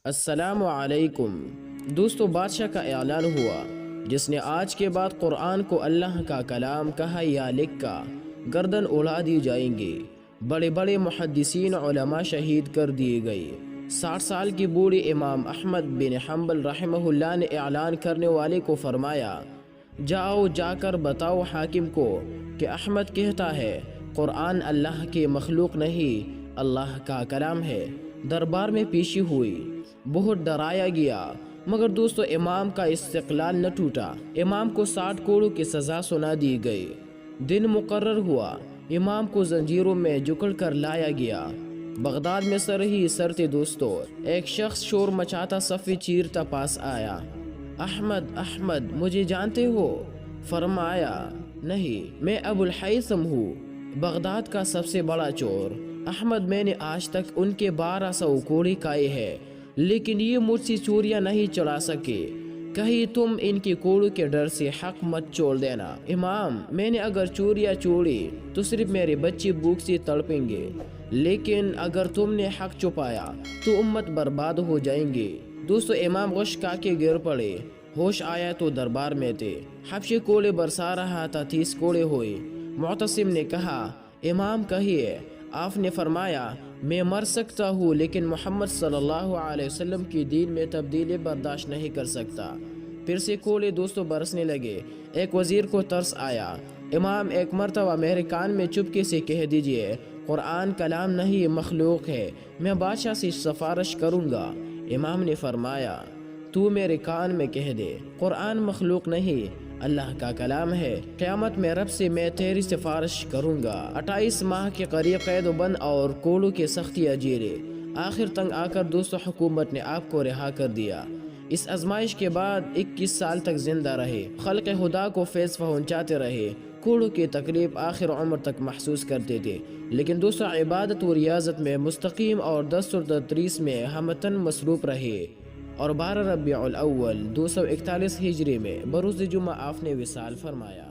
السلام علیکم دوستو، بادشاہ کا اعلان ہوا جس نے آج کے بعد قرآن کو اللہ کا کلام کہا یا لکھا گردن اڑا دی جائیں گی۔ بڑے بڑے محدثین علماء شہید کر دیے گئے۔ 60 سال کی بوڑھی امام احمد بن حنبل رحمہ اللہ نے اعلان کرنے والے کو فرمایا، جاؤ جا کر بتاؤ حاکم کو کہ احمد کہتا ہے قرآن اللہ کی مخلوق نہیں، اللہ کا کلام ہے۔ دربار میں پیشی ہوئی، بہت ڈرایا گیا، مگر دوستو امام کا استقلال نہ ٹوٹا۔ امام کو 60 کوڑوں کی سزا سنا دی گئی۔ دن مقرر ہوا، امام کو زنجیروں میں جکڑ کر لایا گیا۔ بغداد میں سر ہی سر تھے دوستو۔ ایک شخص شور مچاتا صفی چیرتا پاس آیا، احمد احمد مجھے جانتے ہو؟ فرمایا، نہیں، میں ابو الحیثم ہوں، بغداد کا سب سے بڑا چور۔ احمد، میں نے آج تک ان کے 1200 کوڑے کھائے ہیں، لیکن یہ مجھ سے چوریاں نہیں چڑھا سکے۔ کہیں تم ان کے کوڑوں کے ڈر سے حق مت چھوڑ دینا۔ امام، میں نے اگر چوریاں چھوڑی تو صرف میرے بچے بھوک سے تڑپیں گے، لیکن اگر تم نے حق چھپایا تو امت برباد ہو جائیں گے۔ دوستو امام غش کھا کے گر پڑے، ہوش آیا تو دربار میں تھے۔ حبشی کوڑے برسا رہا تھا، 30 کوڑے ہوئے۔ معتصم نے کہا، امام کہیے۔ آپ نے فرمایا، میں مر سکتا ہوں لیکن محمد صلی اللہ علیہ وسلم کی دین میں تبدیلی برداشت نہیں کر سکتا۔ پھر سے کوڑے دوستوں برسنے لگے۔ ایک وزیر کو ترس آیا، امام ایک مرتبہ میرے کان میں چپکے سے کہہ دیجئے قرآن کلام نہیں مخلوق ہے، میں بادشاہ سے سفارش کروں گا۔ امام نے فرمایا، تو میرے کان میں کہہ دے قرآن مخلوق نہیں، اللہ کا کلام ہے، قیامت میں رب سے میں تیری سفارش کروں گا۔ 28 ماہ کے قریب قید و بند اور کوڑوں کی سختیاں جیرے، آخر تنگ آ کر دوستو حکومت نے آپ کو رہا کر دیا۔ اس آزمائش کے بعد 21 سال تک زندہ رہے، خلق خدا کو فیض پہنچاتے رہے، کوڑوں کی تکلیف آخر عمر تک محسوس کرتے تھے، لیکن دوستو عبادت و ریاضت میں مستقیم اور دستور تدریس میں ہمتن مصروف رہے، اور 12 ربیع الاول 241 ہجری میں بروز جمعہ آپ نے وصال فرمایا۔